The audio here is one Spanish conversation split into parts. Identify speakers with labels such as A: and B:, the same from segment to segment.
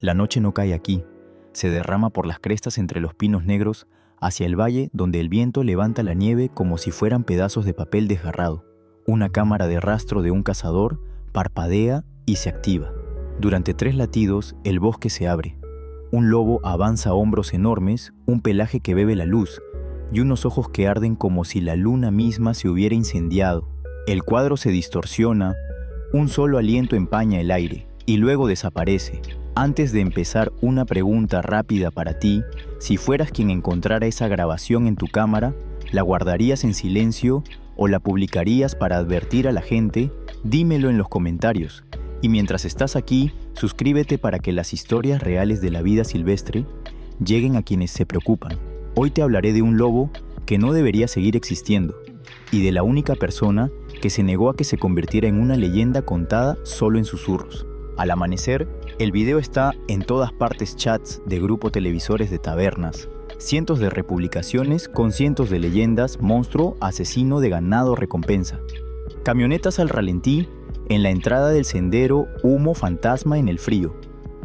A: La noche no cae aquí, se derrama por las crestas entre los pinos negros hacia el valle donde el viento levanta la nieve como si fueran pedazos de papel desgarrado. Una cámara de rastro de un cazador parpadea y se activa. Durante 3 latidos, el bosque se abre. Un lobo avanza a hombros enormes, un pelaje que bebe la luz y unos ojos que arden como si la luna misma se hubiera incendiado. El cuadro se distorsiona, un solo aliento empaña el aire y luego desaparece. Antes de empezar, una pregunta rápida para ti: si fueras quien encontrara esa grabación en tu cámara, ¿la guardarías en silencio o la publicarías para advertir a la gente? Dímelo en los comentarios. Y mientras estás aquí, suscríbete para que las historias reales de la vida silvestre lleguen a quienes se preocupan. Hoy te hablaré de un lobo que no debería seguir existiendo y de la única persona que se negó a que se convirtiera en una leyenda contada solo en susurros. Al amanecer, el video está en todas partes: chats de grupo, televisores de tabernas, cientos de republicaciones con cientos de leyendas: monstruo, asesino de ganado, recompensa. Camionetas al ralentí, en la entrada del sendero, humo fantasma en el frío.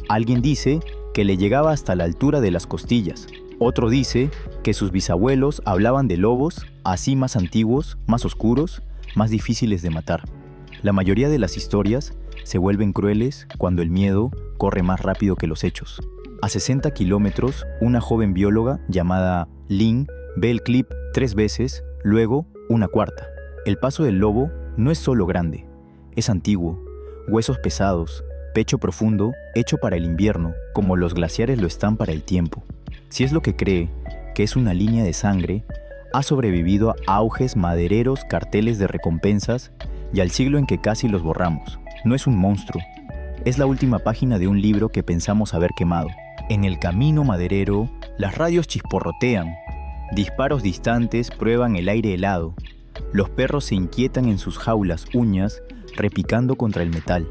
A: Alguien dice que le llegaba hasta la altura de las costillas. Otro dice que sus bisabuelos hablaban de lobos, así más antiguos, más oscuros, más difíciles de matar. La mayoría de las historias se vuelven crueles cuando el miedo corre más rápido que los hechos. A 60 kilómetros, una joven bióloga llamada Lynn ve el clip 3 veces, luego una cuarta. El paso del lobo no es solo grande, es antiguo, huesos pesados, pecho profundo, hecho para el invierno, como los glaciares lo están para el tiempo. Si es lo que cree, que es una línea de sangre, ha sobrevivido a auges madereros, carteles de recompensas y al siglo en que casi los borramos. No es un monstruo, es la última página de un libro que pensamos haber quemado. En el camino maderero, las radios chisporrotean, disparos distantes prueban el aire helado, los perros se inquietan en sus jaulas, uñas repicando contra el metal.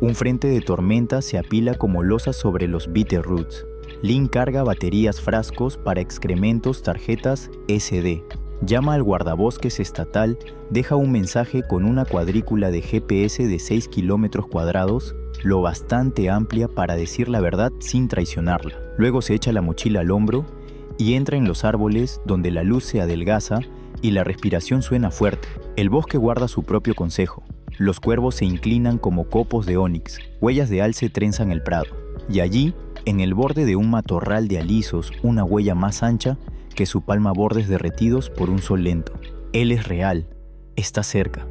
A: Un frente de tormenta se apila como losas sobre los Bitterroots. Lynn carga baterías, frascos para excrementos, tarjetas SD. Llama al guardabosques estatal, deja un mensaje con una cuadrícula de GPS de 6 kilómetros cuadrados, lo bastante amplia para decir la verdad sin traicionarla. Luego se echa la mochila al hombro y entra en los árboles donde la luz se adelgaza y la respiración suena fuerte. El bosque guarda su propio consejo. Los cuervos se inclinan como copos de ónix, huellas de alce trenzan el prado. Y allí, en el borde de un matorral de alisos, una huella más ancha que su palma, bordes derretidos por un sol lento. Él es real, está cerca.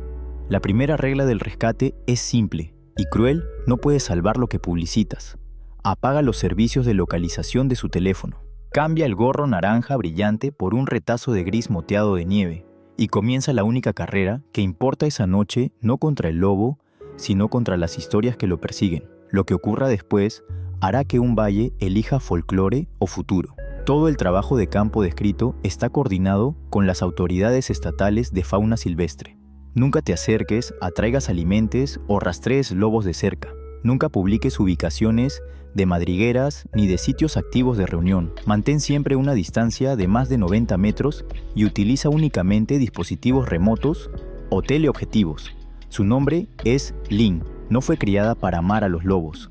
A: La primera regla del rescate es simple y cruel: no puedes salvar lo que publicitas. Apaga los servicios de localización de su teléfono. Cambia el gorro naranja brillante por un retazo de gris moteado de nieve y comienza la única carrera que importa esa noche, no contra el lobo, sino contra las historias que lo persiguen. Lo que ocurra después hará que un valle elija folclore o futuro. Todo el trabajo de campo descrito está coordinado con las autoridades estatales de fauna silvestre. Nunca te acerques, atraigas, alimentes o rastrees lobos de cerca. Nunca publiques ubicaciones de madrigueras ni de sitios activos de reunión. Mantén siempre una distancia de más de 90 metros y utiliza únicamente dispositivos remotos o teleobjetivos. Su nombre es Lynn. No fue criada para amar a los lobos.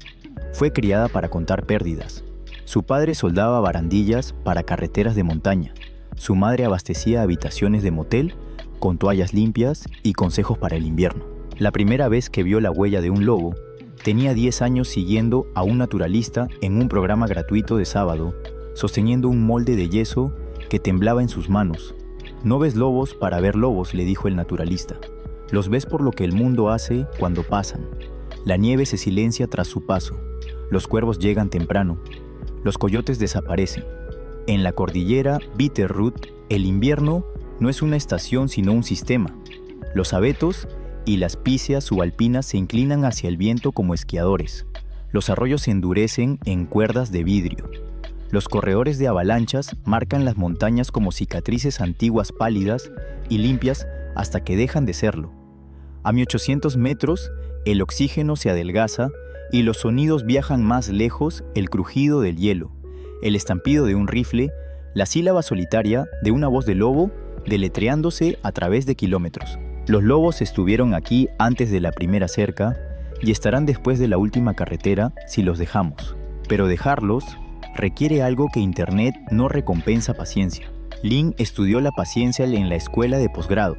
A: Fue criada para contar pérdidas. Su padre soldaba barandillas para carreteras de montaña. Su madre abastecía habitaciones de motel con toallas limpias y consejos para el invierno. La primera vez que vio la huella de un lobo, tenía 10 años siguiendo a un naturalista en un programa gratuito de sábado, sosteniendo un molde de yeso que temblaba en sus manos. No ves lobos para ver lobos, le dijo el naturalista. Los ves por lo que el mundo hace cuando pasan. La nieve se silencia tras su paso. Los cuervos llegan temprano. Los coyotes desaparecen. En la cordillera Bitterroot, el invierno no es una estación sino un sistema. Los abetos y las píceas subalpinas se inclinan hacia el viento como esquiadores. Los arroyos se endurecen en cuerdas de vidrio. Los corredores de avalanchas marcan las montañas como cicatrices antiguas pálidas y limpias hasta que dejan de serlo. A 1800 metros, el oxígeno se adelgaza y los sonidos viajan más lejos: el crujido del hielo, el estampido de un rifle, la sílaba solitaria de una voz de lobo deletreándose a través de kilómetros. Los lobos estuvieron aquí antes de la primera cerca y estarán después de la última carretera si los dejamos. pero dejarlos requiere algo que Internet no recompensa: paciencia. Lin estudió la paciencia en la escuela de posgrado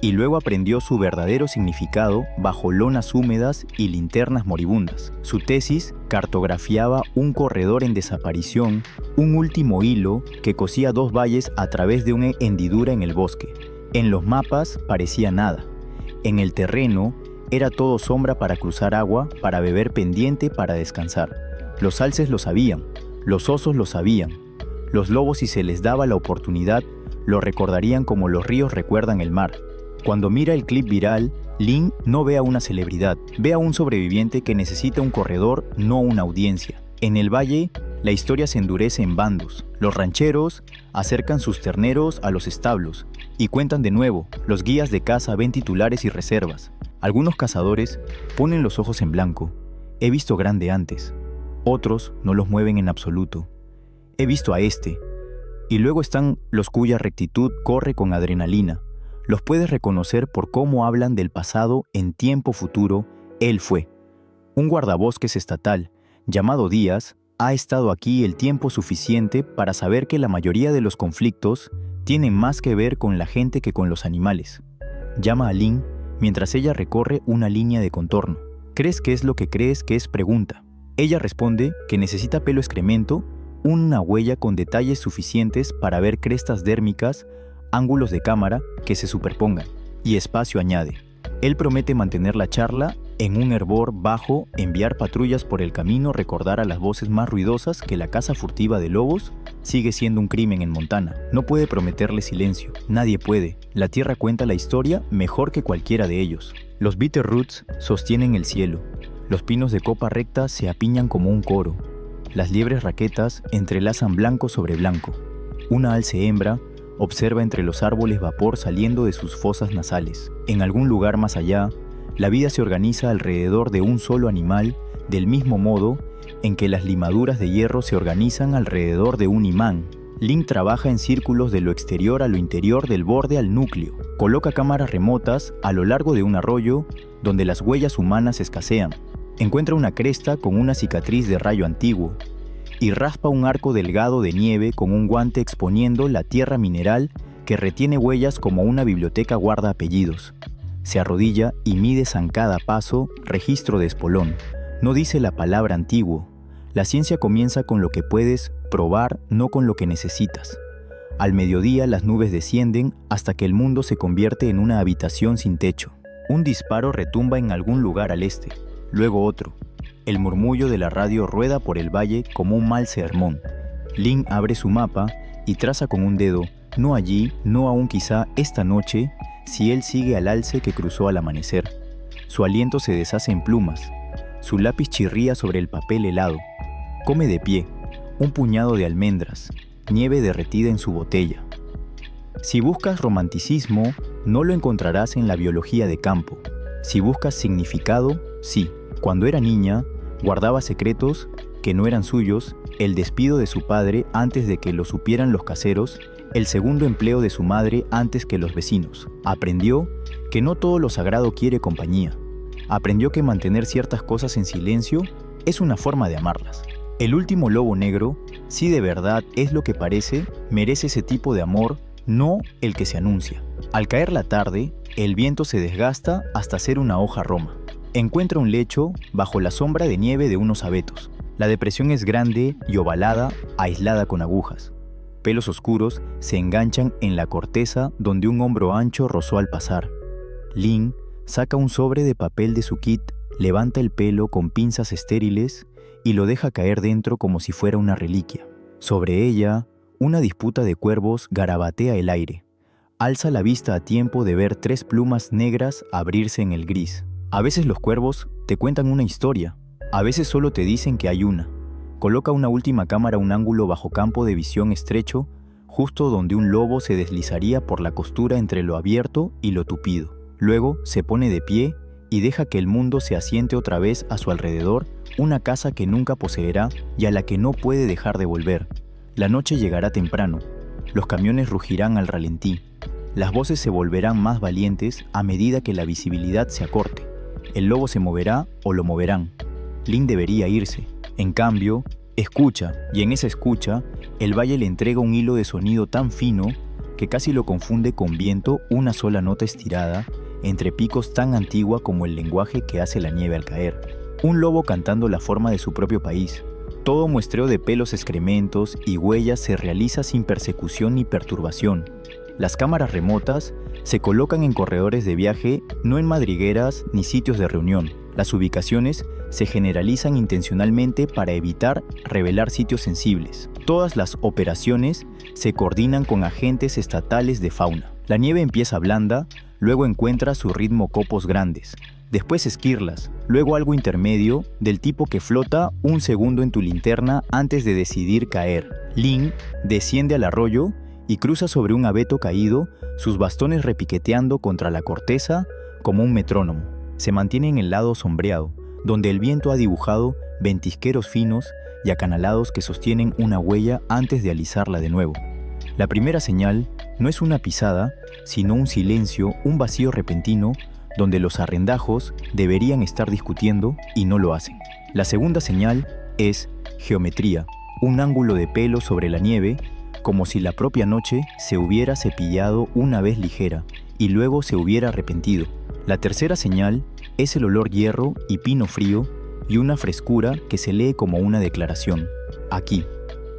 A: y luego aprendió su verdadero significado bajo lonas húmedas y linternas moribundas. Su tesis cartografiaba un corredor en desaparición, un último hilo que cosía dos valles a través de una hendidura en el bosque. En los mapas parecía nada. En el terreno era todo sombra para cruzar agua, para beber pendiente, para descansar. Los alces lo sabían, los osos lo sabían. Los lobos, si se les daba la oportunidad, lo recordarían como los ríos recuerdan el mar. Cuando mira el clip viral, Lin no ve a una celebridad, ve a un sobreviviente que necesita un corredor, no una audiencia. En el valle, la historia se endurece en bandos. Los rancheros acercan sus terneros a los establos y cuentan de nuevo. Los guías de caza ven titulares y reservas. Algunos cazadores ponen los ojos en blanco. He visto grande antes. Otros no los mueven en absoluto. He visto a este. Y luego están los cuya rectitud corre con adrenalina. Los puedes reconocer por cómo hablan del pasado en tiempo futuro. Él fue. Un guardabosques estatal, llamado Díaz, ha estado aquí el tiempo suficiente para saber que la mayoría de los conflictos tienen más que ver con la gente que con los animales. Llama a Lin mientras ella recorre una línea de contorno. ¿Crees que es lo que crees que es? Pregunta. Ella responde que necesita pelo excremento, una huella con detalles suficientes para ver crestas dérmicas, ángulos de cámara que se superpongan. Y espacio, añade. Él promete mantener la charla en un hervor bajo, enviar patrullas por el camino, recordar a las voces más ruidosas que la caza furtiva de lobos sigue siendo un crimen en Montana. No puede prometerle silencio. Nadie puede. La tierra cuenta la historia mejor que cualquiera de ellos. Los Bitterroots sostienen el cielo. Los pinos de copa recta se apiñan como un coro. Las liebres raquetas entrelazan blanco sobre blanco. Una alce hembra observa entre los árboles vapor saliendo de sus fosas nasales. En algún lugar más allá, la vida se organiza alrededor de un solo animal, del mismo modo en que las limaduras de hierro se organizan alrededor de un imán. Lin trabaja en círculos de lo exterior a lo interior, del borde al núcleo. Coloca cámaras remotas a lo largo de un arroyo donde las huellas humanas escasean. Encuentra una cresta con una cicatriz de rayo antiguo y raspa un arco delgado de nieve con un guante exponiendo la tierra mineral que retiene huellas como una biblioteca guarda apellidos. Se arrodilla y mide zancada paso, registro de espolón. No dice la palabra antiguo. La ciencia comienza con lo que puedes probar, no con lo que necesitas. Al mediodía las nubes descienden hasta que el mundo se convierte en una habitación sin techo. Un disparo retumba en algún lugar al este, luego otro. El murmullo de la radio rueda por el valle como un mal sermón. Lin abre su mapa y traza con un dedo, no allí, no aún quizá esta noche, si él sigue al alce que cruzó al amanecer. Su aliento se deshace en plumas. Su lápiz chirría sobre el papel helado. Come de pie, un puñado de almendras, nieve derretida en su botella. Si buscas romanticismo, no lo encontrarás en la biología de campo. Si buscas significado, sí. Cuando era niña, guardaba secretos que no eran suyos, el despido de su padre antes de que lo supieran los caseros, el segundo empleo de su madre antes que los vecinos. Aprendió que no todo lo sagrado quiere compañía. Aprendió que mantener ciertas cosas en silencio es una forma de amarlas. El último lobo negro, si de verdad es lo que parece, merece ese tipo de amor, no el que se anuncia. Al caer la tarde, el viento se desgasta hasta ser una hoja roma. Encuentra un lecho bajo la sombra de nieve de unos abetos. La depresión es grande y ovalada, aislada con agujas. Pelos oscuros se enganchan en la corteza donde un hombro ancho rozó al pasar. Lin saca un sobre de papel de su kit, levanta el pelo con pinzas estériles y lo deja caer dentro como si fuera una reliquia. Sobre ella, una disputa de cuervos garabatea el aire. Alza la vista a tiempo de ver 3 plumas negras abrirse en el gris. A veces los cuervos te cuentan una historia, a veces solo te dicen que hay una. Coloca una última cámara a un ángulo bajo campo de visión estrecho, justo donde un lobo se deslizaría por la costura entre lo abierto y lo tupido. Luego se pone de pie y deja que el mundo se asiente otra vez a su alrededor, una casa que nunca poseerá y a la que no puede dejar de volver. La noche llegará temprano, los camiones rugirán al ralentí, las voces se volverán más valientes a medida que la visibilidad se acorte. El lobo se moverá o lo moverán. Lin debería irse. En cambio, Escucha, y en esa escucha, el valle le entrega un hilo de sonido tan fino que casi lo confunde con viento, una sola nota estirada, entre picos tan antigua como el lenguaje que hace la nieve al caer. Un lobo cantando la forma de su propio país. Todo muestreo de pelos, excrementos y huellas se realiza sin persecución ni perturbación. Las cámaras remotas se colocan en corredores de viaje, no en madrigueras ni sitios de reunión. Las ubicaciones se generalizan intencionalmente para evitar revelar sitios sensibles. Todas las operaciones se coordinan con agentes estatales de fauna. La nieve empieza blanda, luego encuentra su ritmo copos grandes, después esquirlas, luego algo intermedio del tipo que flota un segundo en tu linterna antes de decidir caer. Lin desciende al arroyo y cruza sobre un abeto caído, sus bastones repiqueteando contra la corteza como un metrónomo. Se mantiene en el lado sombreado, donde el viento ha dibujado ventisqueros finos y acanalados que sostienen una huella antes de alisarla de nuevo. La primera señal no es una pisada, sino un silencio, un vacío repentino, donde los arrendajos deberían estar discutiendo y no lo hacen. La segunda señal es geometría, un ángulo de pelo sobre la nieve, como si la propia noche se hubiera cepillado una vez ligera y luego se hubiera arrepentido. La tercera señal es el olor hierro y pino frío y una frescura que se lee como una declaración. Aquí.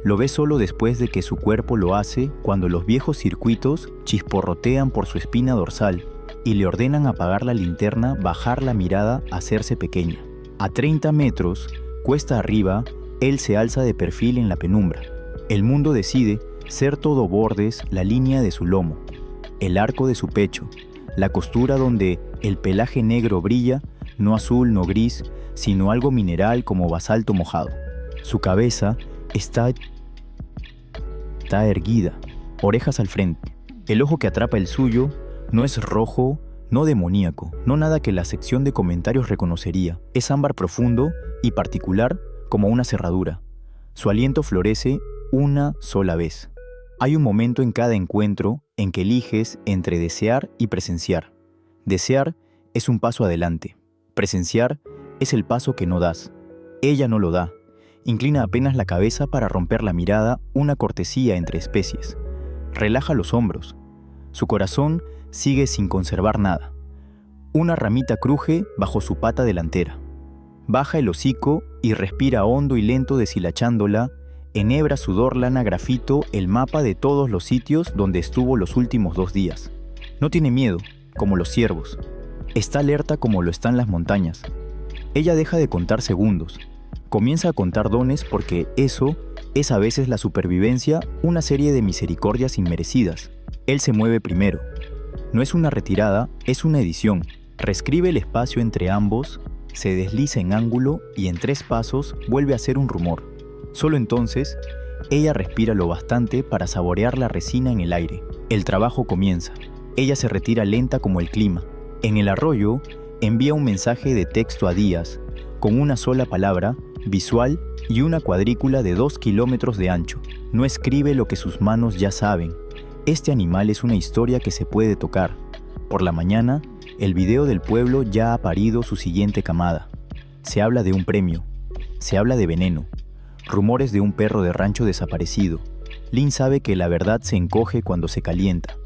A: Lo ve solo después de que su cuerpo lo hace, cuando los viejos circuitos chisporrotean por su espina dorsal y le ordenan apagar la linterna, bajar la mirada, hacerse pequeña. A 30 metros, cuesta arriba, él se alza de perfil en la penumbra. El mundo decide ser todo bordes, la línea de su lomo, el arco de su pecho, la costura donde el pelaje negro brilla, no azul, no gris, sino algo mineral como basalto mojado. Su cabeza está erguida, orejas al frente. El ojo que atrapa el suyo no es rojo, no demoníaco, no nada que la sección de comentarios reconocería. Es ámbar profundo y particular como una cerradura. Su aliento florece una sola vez. Hay un momento en cada encuentro en que eliges entre desear y presenciar. Desear es un paso adelante. Presenciar es el paso que no das. Ella no lo da. Inclina apenas la cabeza para romper la mirada, una cortesía entre especies. Relaja los hombros. Su corazón sigue sin conservar nada. Una ramita cruje bajo su pata delantera. Baja el hocico y respira hondo y lento deshilachándola. Enhebra sudor, lana, grafito, el mapa de todos los sitios donde estuvo los últimos 2 días. No tiene miedo, como los ciervos. Está alerta como lo están las montañas. Ella deja de contar segundos. Comienza a contar dones porque eso es a veces la supervivencia, una serie de misericordias inmerecidas. Él se mueve primero. No es una retirada, es una edición. Reescribe el espacio entre ambos, se desliza en ángulo y en 3 pasos vuelve a hacer un rumor. Solo entonces, ella respira lo bastante para saborear la resina en el aire. El trabajo comienza. Ella se retira lenta como el clima. En el arroyo, envía un mensaje de texto a Díaz, con una sola palabra, visual y una cuadrícula de 2 kilómetros de ancho. No escribe lo que sus manos ya saben. Este animal es una historia que se puede tocar. Por la mañana, el video del pueblo ya ha parido su siguiente camada. Se habla de un premio. Se habla de veneno. Rumores de un perro de rancho desaparecido. Lin sabe que la verdad se encoge cuando se calienta.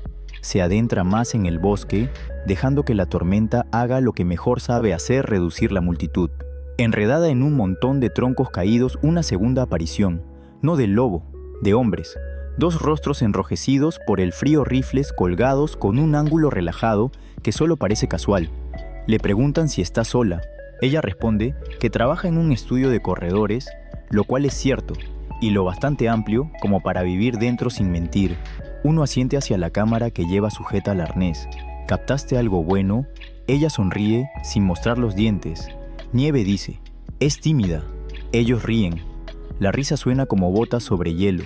A: Se adentra más en el bosque, dejando que la tormenta haga lo que mejor sabe hacer, reducir la multitud. Enredada en un montón de troncos caídos, una segunda aparición, no del lobo, de hombres. 2 rostros enrojecidos por el frío, rifles colgados con un ángulo relajado que solo parece casual. Le preguntan si está sola. Ella responde que trabaja en un estudio de corredores, lo cual es cierto, y lo bastante amplio como para vivir dentro sin mentir. Uno asiente hacia la cámara que lleva sujeta al arnés. ¿Captaste algo bueno? Ella sonríe sin mostrar los dientes. Nieve dice, es tímida. Ellos ríen. La risa suena como botas sobre hielo.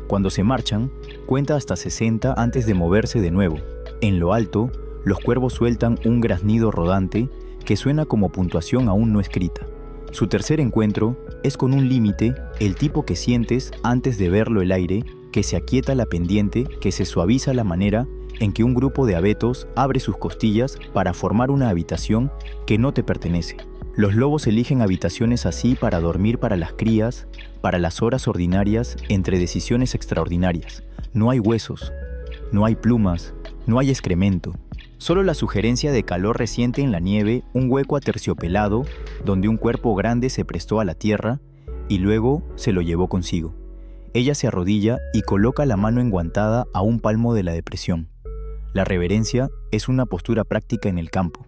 A: Cuando se marchan, cuenta hasta 60 antes de moverse de nuevo. En lo alto, los cuervos sueltan un graznido rodante que suena como puntuación aún no escrita. Su tercer encuentro es con un límite, el tipo que sientes antes de verlo el aire, que se aquieta la pendiente, que se suaviza la manera en que un grupo de abetos abre sus costillas para formar una habitación que no te pertenece. Los lobos eligen habitaciones así para dormir para las crías, para las horas ordinarias, entre decisiones extraordinarias. No hay huesos, no hay plumas, no hay excremento. Solo la sugerencia de calor reciente en la nieve, un hueco aterciopelado donde un cuerpo grande se prestó a la tierra y luego se lo llevó consigo. Ella se arrodilla y coloca la mano enguantada a un palmo de la depresión. La reverencia es una postura práctica en el campo.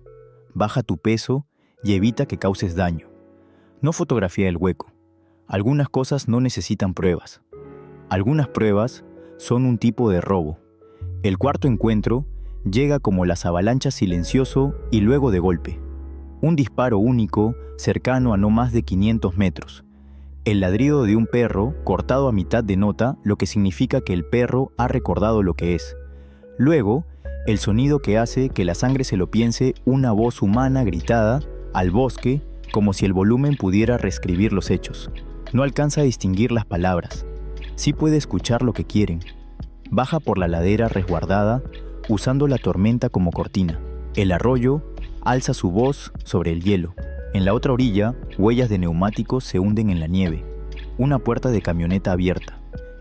A: Baja tu peso y evita que causes daño. No fotografía el hueco. Algunas cosas no necesitan pruebas. Algunas pruebas son un tipo de robo. El cuarto encuentro llega como las avalanchas silencioso y luego de golpe. Un disparo único, cercano a no más de 500 metros. El ladrido de un perro cortado a mitad denota lo que significa que el perro ha recordado lo que es. Luego, el sonido que hace que la sangre se lo piense, una voz humana gritada al bosque como si el volumen pudiera reescribir los hechos. No alcanza a distinguir las palabras. Sí puede escuchar lo que quieren. Baja por la ladera resguardada, usando la tormenta como cortina. El arroyo alza su voz sobre el hielo. En la otra orilla, huellas de neumáticos se hunden en la nieve. Una puerta de camioneta abierta.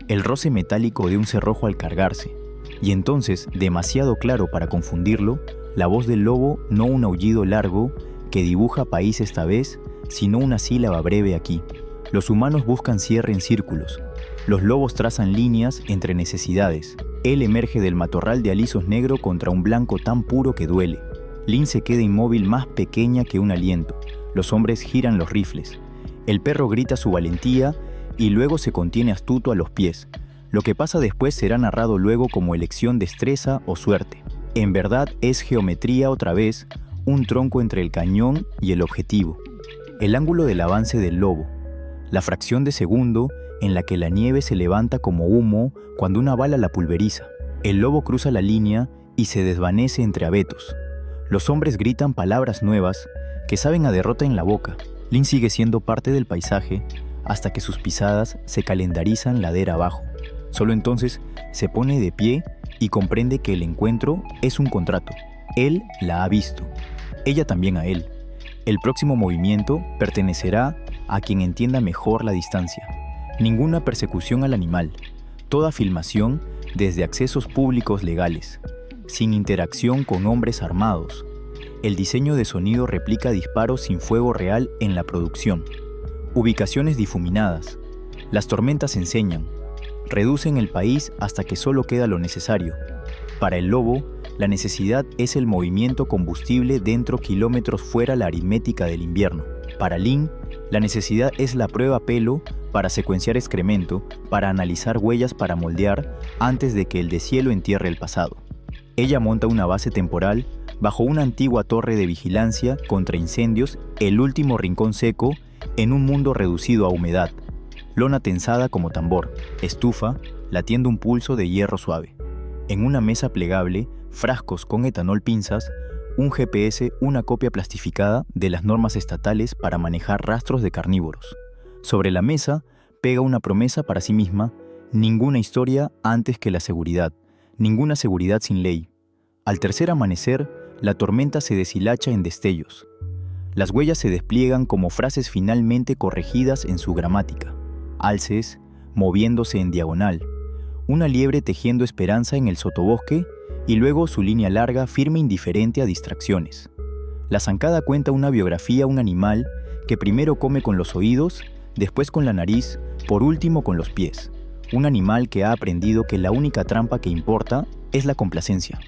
A: El roce metálico de un cerrojo al cargarse. Y entonces, demasiado claro para confundirlo, la voz del lobo, no un aullido largo que dibuja país esta vez, sino una sílaba breve aquí. Los humanos buscan cierre en círculos. Los lobos trazan líneas entre necesidades. Él emerge del matorral de alisos negro contra un blanco tan puro que duele. Lynn se queda inmóvil, más pequeña que un aliento. Los hombres giran los rifles. El perro grita su valentía y luego se contiene astuto a los pies. Lo que pasa después será narrado luego como elección, destreza o suerte. En verdad es geometría otra vez, un tronco entre el cañón y el objetivo. El ángulo del avance del lobo. La fracción de segundo en la que la nieve se levanta como humo cuando una bala la pulveriza. El lobo cruza la línea y se desvanece entre abetos. Los hombres gritan palabras nuevas que saben a derrota en la boca. Lynn sigue siendo parte del paisaje hasta que sus pisadas se calendarizan ladera abajo. Solo entonces se pone de pie y comprende que el encuentro es un contrato. Él la ha visto, ella también a él. El próximo movimiento pertenecerá a quien entienda mejor la distancia. Ninguna persecución al animal, toda filmación desde accesos públicos legales, sin interacción con hombres armados. El diseño de sonido replica disparos sin fuego real en la producción. Ubicaciones difuminadas. Las tormentas enseñan. Reducen el país hasta que solo queda lo necesario. Para el lobo, la necesidad es el movimiento combustible dentro, kilómetros fuera la aritmética del invierno. Para Lynn, la necesidad es la prueba pelo para secuenciar excremento, para analizar huellas, para moldear antes de que el deshielo entierre el pasado. Ella monta una base temporal bajo una antigua torre de vigilancia contra incendios, el último rincón seco en un mundo reducido a humedad. Lona tensada como tambor, estufa, latiendo un pulso de hierro suave. En una mesa plegable, frascos con etanol, pinzas, un GPS, una copia plastificada de las normas estatales para manejar rastros de carnívoros. Sobre la mesa, pega una promesa para sí misma: ninguna historia antes que la seguridad, ninguna seguridad sin ley. Al tercer amanecer, la tormenta se deshilacha en destellos. Las huellas se despliegan como frases finalmente corregidas en su gramática. Alces, moviéndose en diagonal. Una liebre tejiendo esperanza en el sotobosque y luego su línea larga, firme, indiferente a distracciones. La zancada cuenta una biografía, un animal que primero come con los oídos, después con la nariz, por último con los pies. Un animal que ha aprendido que la única trampa que importa es la complacencia.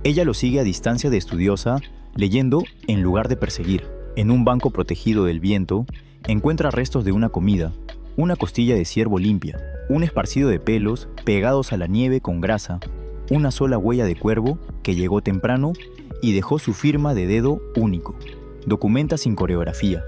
A: Ella lo sigue a distancia de estudiosa, leyendo en lugar de perseguir. En un banco protegido del viento, encuentra restos de una comida, una costilla de ciervo limpia, un esparcido de pelos pegados a la nieve con grasa, una sola huella de cuervo que llegó temprano y dejó su firma de dedo único. Documenta sin coreografía.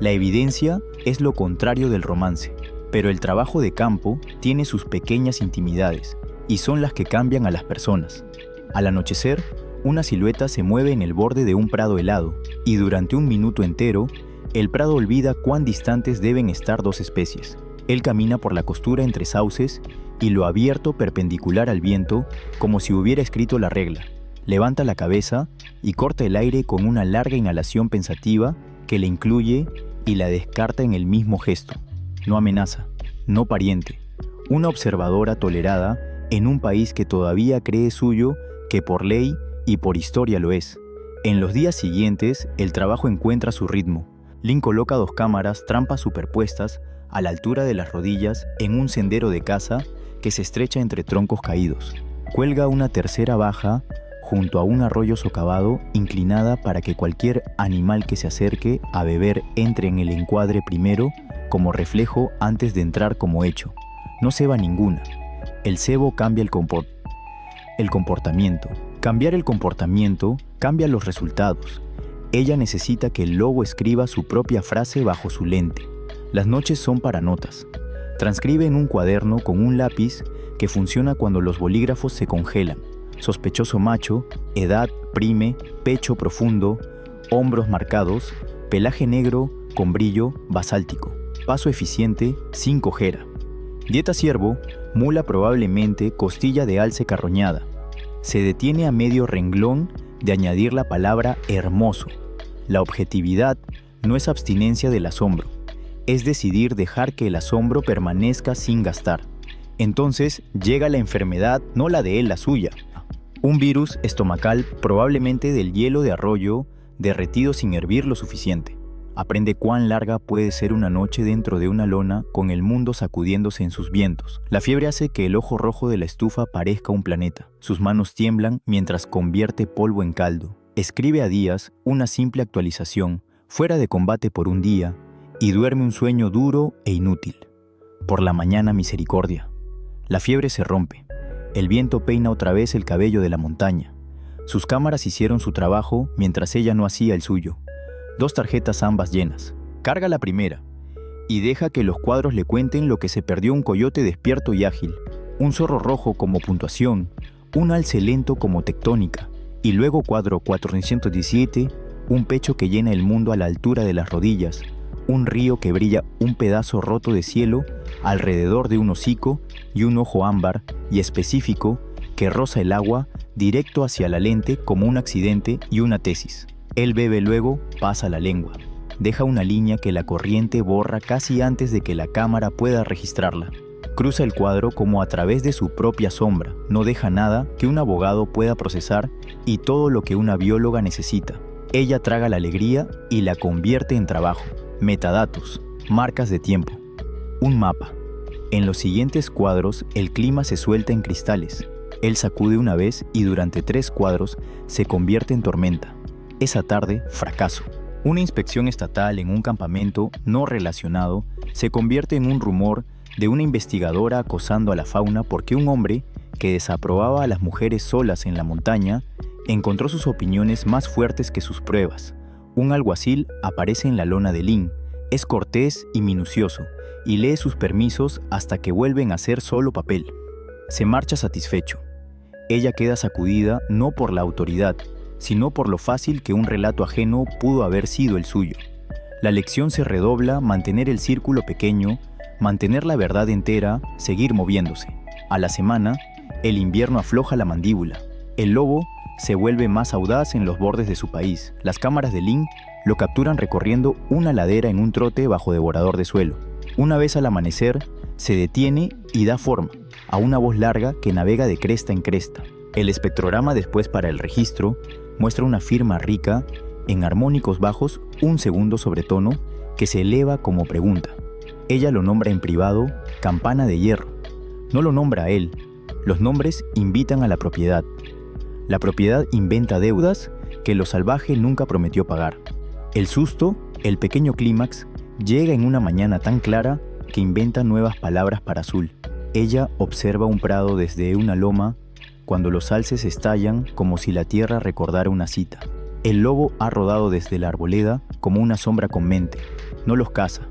A: La evidencia es lo contrario del romance, pero el trabajo de campo tiene sus pequeñas intimidades y son las que cambian a las personas. Al anochecer, una silueta se mueve en el borde de un prado helado y durante un minuto entero, el prado olvida cuán distantes deben estar dos especies. Él camina por la costura entre sauces y lo abierto perpendicular al viento como si hubiera escrito la regla. Levanta la cabeza y corta el aire con una larga inhalación pensativa que le incluye y la descarta en el mismo gesto. No amenaza, no pariente. Una observadora tolerada en un país que todavía cree suyo, que por ley y por historia lo es. En los días siguientes, el trabajo encuentra su ritmo. Lin coloca 2 cámaras trampas superpuestas a la altura de las rodillas en un sendero de caza que se estrecha entre troncos caídos. Cuelga una tercera baja junto a un arroyo socavado inclinada para que cualquier animal que se acerque a beber entre en el encuadre primero como reflejo antes de entrar como hecho. No ceba ninguna. El cebo cambia el comportamiento. Cambiar el comportamiento cambia los resultados. Ella necesita que el lobo escriba su propia frase bajo su lente. Las noches son para notas. Transcribe en un cuaderno con un lápiz que funciona cuando los bolígrafos se congelan. Sospechoso macho, edad, prime, pecho profundo, hombros marcados, pelaje negro con brillo basáltico, paso eficiente, sin cojera. Dieta ciervo, mula probablemente costilla de alce carroñada. Se detiene a medio renglón de añadir la palabra hermoso. La objetividad no es abstinencia del asombro, es decidir dejar que el asombro permanezca sin gastar. Entonces llega la enfermedad, no la de él, la suya. Un virus estomacal, probablemente del hielo de arroyo, derretido sin hervir lo suficiente. Aprende cuán larga puede ser una noche dentro de una lona con el mundo sacudiéndose en sus vientos. La fiebre hace que el ojo rojo de la estufa parezca un planeta. Sus manos tiemblan mientras convierte polvo en caldo. Escribe a días una simple actualización, fuera de combate por un día, y duerme un sueño duro e inútil. Por la mañana misericordia. La fiebre se rompe. El viento peina otra vez el cabello de la montaña. Sus cámaras hicieron su trabajo mientras ella no hacía el suyo. 2 tarjetas ambas llenas. Carga la primera y deja que los cuadros le cuenten lo que se perdió un coyote despierto y ágil, un zorro rojo como puntuación, un alce lento como tectónica, y luego cuadro 417, un pecho que llena el mundo a la altura de las rodillas, un río que brilla un pedazo roto de cielo alrededor de un hocico y un ojo ámbar y específico que roza el agua directo hacia la lente como un accidente y una tesis. Él bebe luego, pasa la lengua. Deja una línea que la corriente borra casi antes de que la cámara pueda registrarla. Cruza el cuadro como a través de su propia sombra. No deja nada que un abogado pueda procesar y todo lo que una bióloga necesita. Ella traga la alegría y la convierte en trabajo. Metadatos, marcas de tiempo. Un mapa. En los siguientes cuadros el clima se suelta en cristales. Él sacude una vez y durante 3 cuadros se convierte en tormenta. Esa tarde, fracaso. Una inspección estatal en un campamento no relacionado se convierte en un rumor de una investigadora acosando a la fauna porque un hombre que desaprobaba a las mujeres solas en la montaña encontró sus opiniones más fuertes que sus pruebas. Un alguacil aparece en la lona de Lin, es cortés y minucioso, y lee sus permisos hasta que vuelven a ser solo papel. Se marcha satisfecho. Ella queda sacudida no por la autoridad, sino por lo fácil que un relato ajeno pudo haber sido el suyo. La lección se redobla: mantener el círculo pequeño, mantener la verdad entera, seguir moviéndose. A la semana, el invierno afloja la mandíbula. El lobo se vuelve más audaz en los bordes de su país. Las cámaras de Lin lo capturan recorriendo una ladera en un trote bajo devorador de suelo. Una vez al amanecer, se detiene y da forma a una voz larga que navega de cresta en cresta. El espectrograma después para el registro muestra una firma rica en armónicos bajos, un segundo sobretono que se eleva como pregunta. Ella lo nombra en privado campana de hierro. No lo nombra a él. Los nombres invitan a la propiedad. La propiedad inventa deudas que lo salvaje nunca prometió pagar. El susto, el pequeño clímax, llega en una mañana tan clara que inventa nuevas palabras para Azul. Ella observa un prado desde una loma cuando los alces estallan como si la tierra recordara una cita. El lobo ha rodado desde la arboleda como una sombra con mente. No los caza.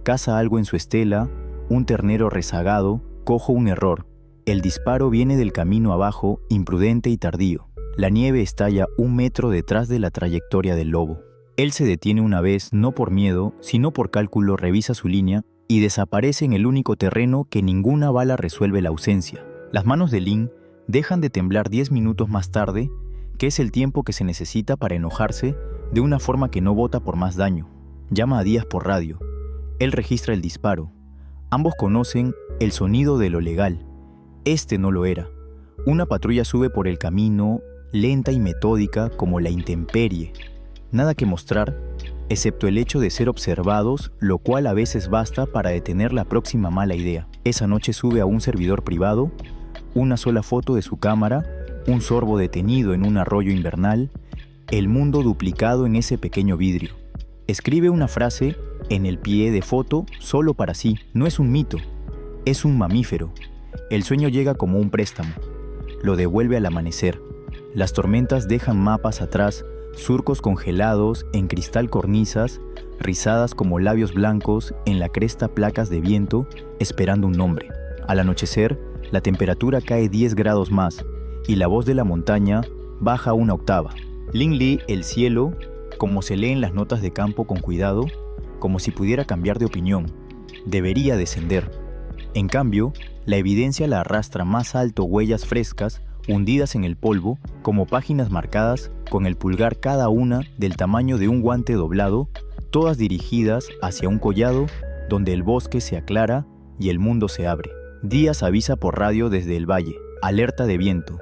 A: Caza algo en su estela, un ternero rezagado, cojo un error. El disparo viene del camino abajo, imprudente y tardío. La nieve estalla 1 metro detrás de la trayectoria del lobo. Él se detiene una vez, no por miedo, sino por cálculo, revisa su línea y desaparece en el único terreno que ninguna bala resuelve la ausencia. Las manos de Lin dejan de temblar 10 minutos más tarde, que es el tiempo que se necesita para enojarse de una forma que no vota por más daño. Llama a Díaz por radio. Él registra el disparo. Ambos conocen el sonido de lo legal. Este no lo era. Una patrulla sube por el camino, lenta y metódica como la intemperie. Nada que mostrar, excepto el hecho de ser observados, lo cual a veces basta para detener la próxima mala idea. Esa noche sube a un servidor privado, una sola foto de su cámara, un sorbo detenido en un arroyo invernal, el mundo duplicado en ese pequeño vidrio. Escribe una frase en el pie de foto solo para sí. No es un mito, es un mamífero. El sueño llega como un préstamo. Lo devuelve al amanecer. Las tormentas dejan mapas atrás, surcos congelados en cristal cornisas, rizadas como labios blancos en la cresta placas de viento, esperando un nombre. Al anochecer, la temperatura cae 10 grados más y la voz de la montaña baja una octava. Lin lee el cielo como se lee en las notas de campo con cuidado, como si pudiera cambiar de opinión. Debería descender. En cambio, la evidencia la arrastra más alto huellas frescas, hundidas en el polvo, como páginas marcadas con el pulgar cada una del tamaño de un guante doblado, todas dirigidas hacia un collado donde el bosque se aclara y el mundo se abre. Díaz avisa por radio desde el valle, alerta de viento,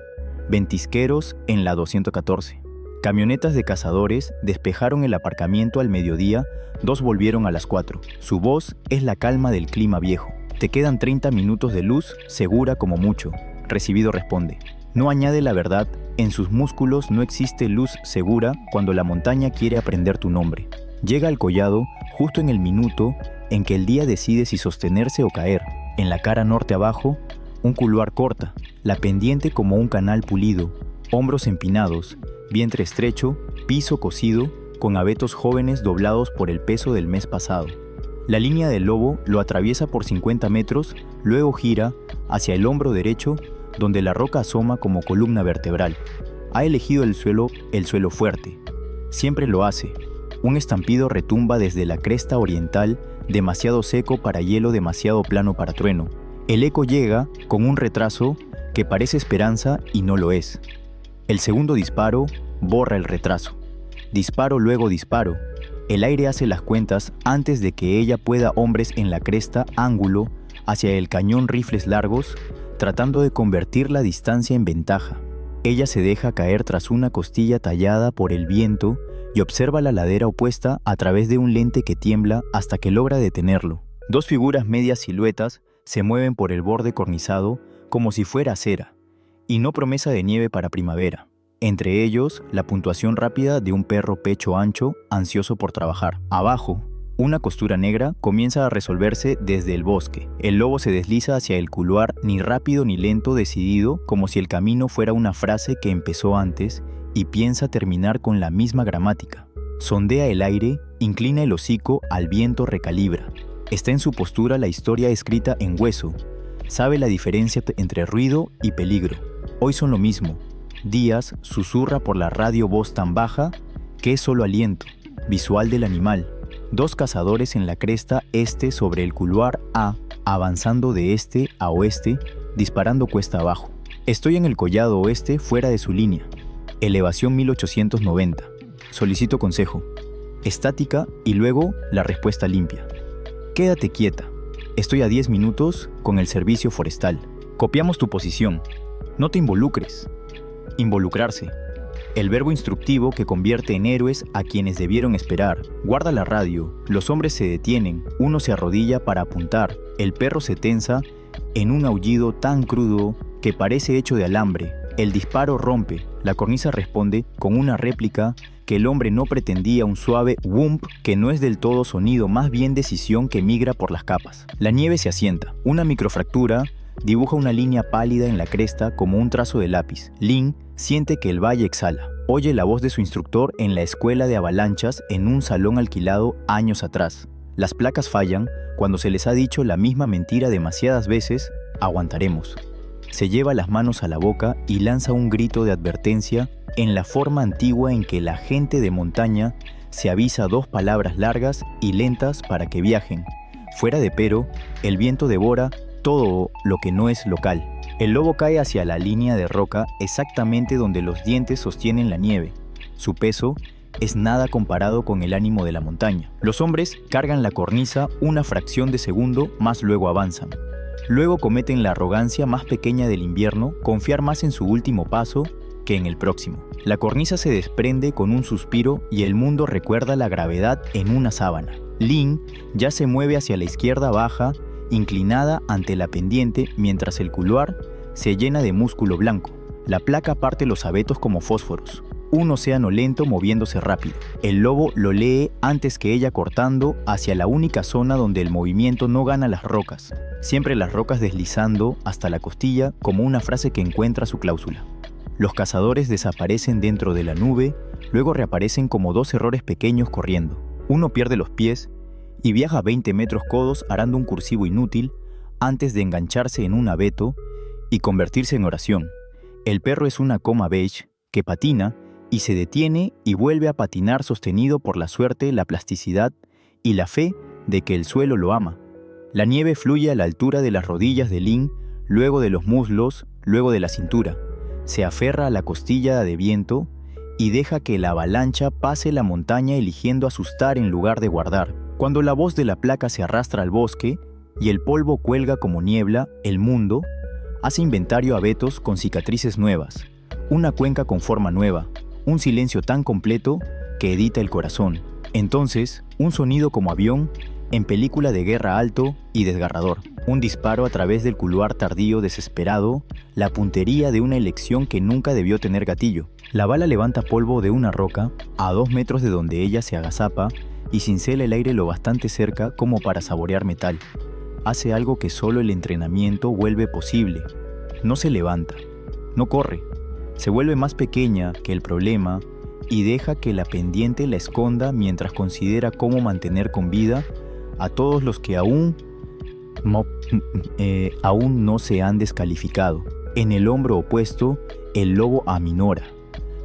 A: ventisqueros en la 214. Camionetas de cazadores despejaron el aparcamiento al mediodía, 2 volvieron a las 4. Su voz es la calma del clima viejo. Te quedan 30 minutos de luz, segura como mucho. Recibido responde. No añade la verdad, en sus músculos no existe luz segura cuando la montaña quiere aprender tu nombre. Llega al collado justo en el minuto en que el día decide si sostenerse o caer. En la cara norte abajo, un couloir corta, la pendiente como un canal pulido, hombros empinados, vientre estrecho, piso cosido, con abetos jóvenes doblados por el peso del mes pasado. La línea del lobo lo atraviesa por 50 metros, luego gira hacia el hombro derecho, donde la roca asoma como columna vertebral. Ha elegido el suelo fuerte. Siempre lo hace. Un estampido retumba desde la cresta oriental, demasiado seco para hielo, demasiado plano para trueno. El eco llega con un retraso que parece esperanza y no lo es. El segundo disparo borra el retraso. Disparo luego disparo. El aire hace las cuentas antes de que ella pueda hombres en la cresta, ángulo, hacia el cañón rifles largos, tratando de convertir la distancia en ventaja. Ella se deja caer tras una costilla tallada por el viento y observa la ladera opuesta a través de un lente que tiembla hasta que logra detenerlo. 2 figuras medias siluetas se mueven por el borde cornizado como si fuera cera, y no promesa de nieve para primavera. Entre ellos, la puntuación rápida de un perro pecho ancho, ansioso por trabajar. Abajo, una costura negra comienza a resolverse desde el bosque. El lobo se desliza hacia el couloir, ni rápido ni lento, decidido, como si el camino fuera una frase que empezó antes y piensa terminar con la misma gramática. Sondea el aire, inclina el hocico, al viento recalibra. Está en su postura la historia escrita en hueso. Sabe la diferencia entre ruido y peligro. Hoy son lo mismo. Díaz susurra por la radio voz tan baja que es solo aliento, visual del animal. 2 cazadores en la cresta este sobre el couloir A, avanzando de este a oeste, disparando cuesta abajo. Estoy en el collado oeste fuera de su línea. Elevación 1890. Solicito consejo. Estática y luego la respuesta limpia. Quédate quieta. Estoy a 10 minutos con el servicio forestal. Copiamos tu posición. No te involucres. Involucrarse. El verbo instructivo que convierte en héroes a quienes debieron esperar. Guarda la radio. Los hombres se detienen. Uno se arrodilla para apuntar. El perro se tensa en un aullido tan crudo que parece hecho de alambre. El disparo rompe. La cornisa responde con una réplica que el hombre no pretendía, un suave wump que no es del todo sonido, más bien decisión que migra por las capas. La nieve se asienta. Una microfractura dibuja una línea pálida en la cresta como un trazo de lápiz. Lin siente que el valle exhala. Oye la voz de su instructor en la escuela de avalanchas en un salón alquilado años atrás. Las placas fallan cuando se les ha dicho la misma mentira demasiadas veces. Aguantaremos. Se lleva las manos a la boca y lanza un grito de advertencia en la forma antigua en que la gente de montaña se avisa 2 palabras largas y lentas para que viajen. Fuera de Pero, el viento devora todo lo que no es local. El lobo cae hacia la línea de roca exactamente donde los dientes sostienen la nieve. Su peso es nada comparado con el ánimo de la montaña. Los hombres cargan la cornisa una fracción de segundo, más luego avanzan. Luego cometen la arrogancia más pequeña del invierno, confiar más en su último paso que en el próximo. La cornisa se desprende con un suspiro y el mundo recuerda la gravedad en una sábana. Lin ya se mueve hacia la izquierda baja, inclinada ante la pendiente, mientras el couloir se llena de músculo blanco. La placa parte los abetos como fósforos. Un océano lento moviéndose rápido. El lobo lo lee antes que ella, cortando hacia la única zona donde el movimiento no gana las rocas. Siempre las rocas deslizando hasta la costilla como una frase que encuentra su cláusula. Los cazadores desaparecen dentro de la nube, luego reaparecen como dos errores pequeños corriendo. Uno pierde los pies y viaja 20 metros codos arando un cursivo inútil antes de engancharse en un abeto y convertirse en oración. El perro es una coma beige que patina y se detiene y vuelve a patinar, sostenido por la suerte, la plasticidad y la fe de que el suelo lo ama. La nieve fluye a la altura de las rodillas de Lin, luego de los muslos, luego de la cintura. Se aferra a la costilla de viento y deja que la avalancha pase la montaña, eligiendo asustar en lugar de guardar. Cuando la voz de la placa se arrastra al bosque y el polvo cuelga como niebla, el mundo hace inventario abetos con cicatrices nuevas, una cuenca con forma nueva, un silencio tan completo que edita el corazón. Entonces, un sonido como avión en película de guerra, alto y desgarrador. Un disparo a través del couloir tardío, desesperado, la puntería de una elección que nunca debió tener gatillo. La bala levanta polvo de una roca a 2 metros de donde ella se agazapa y cincela el aire lo bastante cerca como para saborear metal. Hace algo que solo el entrenamiento vuelve posible. No se levanta, no corre, se vuelve más pequeña que el problema y deja que la pendiente la esconda mientras considera cómo mantener con vida a todos los que aún no se han descalificado. En el hombro opuesto, el lobo aminora.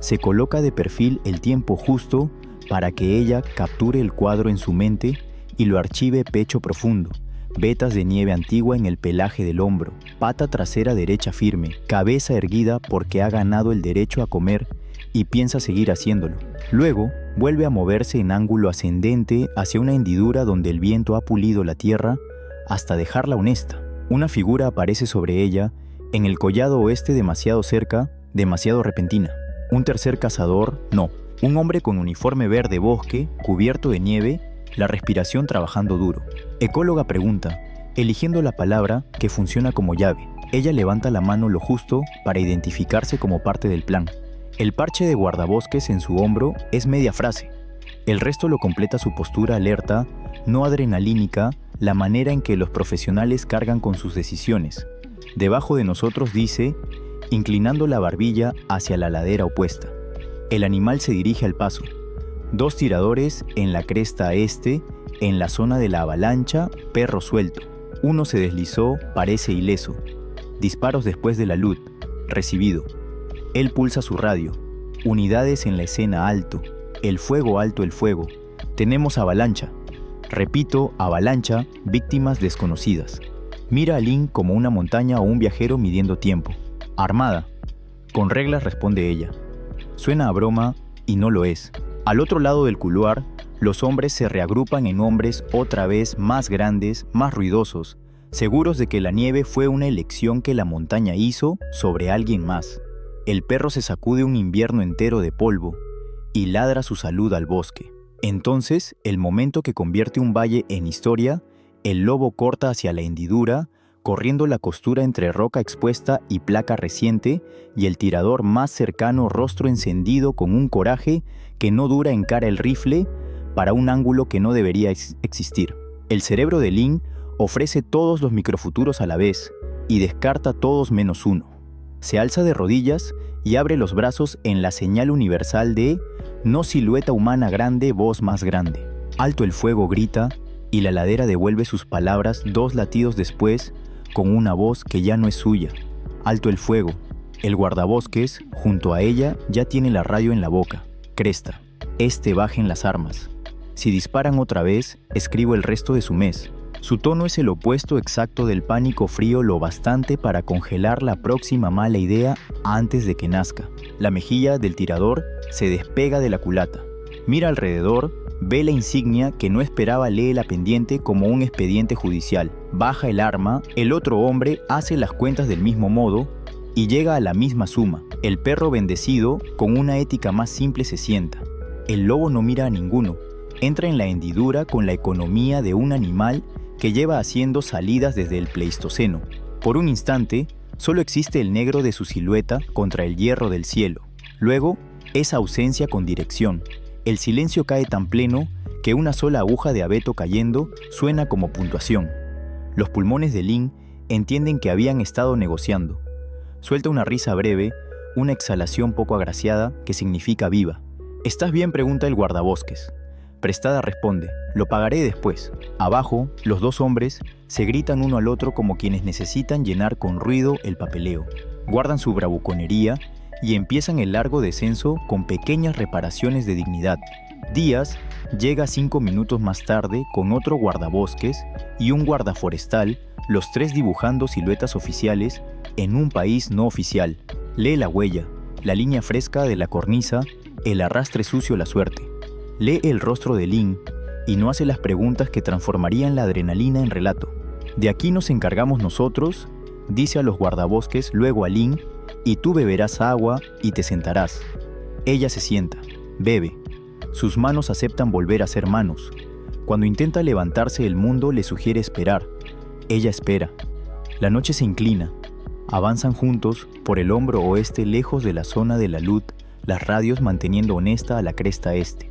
A: Se coloca de perfil el tiempo justo para que ella capture el cuadro en su mente y lo archive pecho profundo. Vetas de nieve antigua en el pelaje del hombro, pata trasera derecha firme, cabeza erguida porque ha ganado el derecho a comer y piensa seguir haciéndolo. Luego, vuelve a moverse en ángulo ascendente hacia una hendidura donde el viento ha pulido la tierra hasta dejarla honesta. Una figura aparece sobre ella, en el collado oeste, demasiado cerca, demasiado repentina. Un tercer cazador, no. Un hombre con uniforme verde bosque, cubierto de nieve, la respiración trabajando duro. Ecóloga pregunta, eligiendo la palabra que funciona como llave. Ella levanta la mano lo justo para identificarse como parte del plan. El parche de guardabosques en su hombro es media frase. El resto lo completa su postura alerta, no adrenalínica, la manera en que los profesionales cargan con sus decisiones. Debajo de nosotros dice, inclinando la barbilla hacia la ladera opuesta. El animal se dirige al paso. 2 tiradores en la cresta este, en la zona de la avalancha, perro suelto. Uno se deslizó, parece ileso. Disparos después de la luz, recibido. Él pulsa su radio. Unidades en la escena, alto. El fuego, alto el fuego. Tenemos avalancha. Repito, avalancha, víctimas desconocidas. Mira a Lin como una montaña o un viajero midiendo tiempo. Armada. Con reglas, responde ella. Suena a broma y no lo es. Al otro lado del couloir, los hombres se reagrupan en hombres otra vez más grandes, más ruidosos, seguros de que la nieve fue una elección que la montaña hizo sobre alguien más. El perro se sacude un invierno entero de polvo y ladra su salud al bosque. Entonces, el momento que convierte un valle en historia, el lobo corta hacia la hendidura, corriendo la costura entre roca expuesta y placa reciente, y el tirador más cercano, rostro encendido con un coraje que no dura, encara el rifle para un ángulo que no debería existir. El cerebro de Lin ofrece todos los microfuturos a la vez y descarta todos menos uno. Se alza de rodillas y abre los brazos en la señal universal de no silueta humana grande, voz más grande. Alto el fuego, grita, y la ladera devuelve sus palabras 2 latidos después con una voz que ya no es suya. Alto el fuego. El guardabosques, junto a ella, ya tiene la radio en la boca. Cresta. Bajen las armas. Si disparan otra vez, escribo el resto de su mes. Su tono es el opuesto exacto del pánico frío, lo bastante para congelar la próxima mala idea antes de que nazca. La mejilla del tirador se despega de la culata. Mira alrededor, ve la insignia que no esperaba, lee la pendiente como un expediente judicial. Baja el arma, el otro hombre hace las cuentas del mismo modo y llega a la misma suma. El perro bendecido, con una ética más simple, se sienta. El lobo no mira a ninguno. Entra en la hendidura con la economía de un animal que lleva haciendo salidas desde el Pleistoceno. Por un instante, solo existe el negro de su silueta contra el hierro del cielo. Luego, esa ausencia con dirección. El silencio cae tan pleno que una sola aguja de abeto cayendo suena como puntuación. Los pulmones de Lin entienden que habían estado negociando. Suelta una risa breve, una exhalación poco agraciada que significa viva. ¿Estás bien?, pregunta el guardabosques. Prestada responde, lo pagaré después. Abajo, los dos hombres se gritan uno al otro como quienes necesitan llenar con ruido el papeleo. Guardan su bravuconería y empiezan el largo descenso con pequeñas reparaciones de dignidad. Díaz llega 5 minutos más tarde con otro guardabosques y un guardaforestal, los tres dibujando siluetas oficiales en un país no oficial. Lee la huella, la línea fresca de la cornisa, el arrastre sucio, la suerte. Lee el rostro de Lin y no hace las preguntas que transformarían la adrenalina en relato. De aquí nos encargamos nosotros, dice a los guardabosques, luego a Lin, y tú beberás agua y te sentarás. Ella se sienta, bebe. Sus manos aceptan volver a ser manos. Cuando intenta levantarse, el mundo le sugiere esperar. Ella espera. La noche se inclina. Avanzan juntos por el hombro oeste, lejos de la zona de la luz, las radios manteniendo honesta a la cresta este.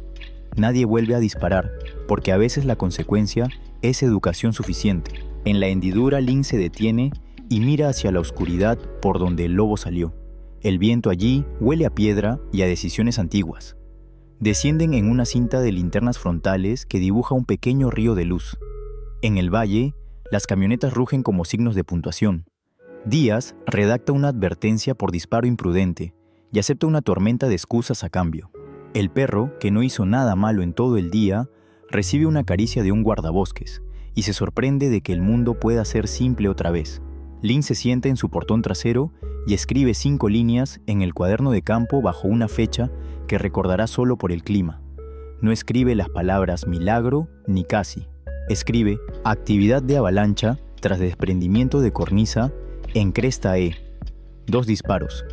A: Nadie vuelve a disparar, porque a veces la consecuencia es educación suficiente. En la hendidura, Lin se detiene y mira hacia la oscuridad por donde el lobo salió. El viento allí huele a piedra y a decisiones antiguas. Descienden en una cinta de linternas frontales que dibuja un pequeño río de luz. En el valle, las camionetas rugen como signos de puntuación. Díaz redacta una advertencia por disparo imprudente y acepta una tormenta de excusas a cambio. El perro, que no hizo nada malo en todo el día, recibe una caricia de un guardabosques y se sorprende de que el mundo pueda ser simple otra vez. Lin se sienta en su portón trasero y escribe 5 líneas en el cuaderno de campo bajo una fecha que recordará solo por el clima. No escribe las palabras milagro ni casi. Escribe actividad de avalancha tras desprendimiento de cornisa en cresta E. 2 disparos.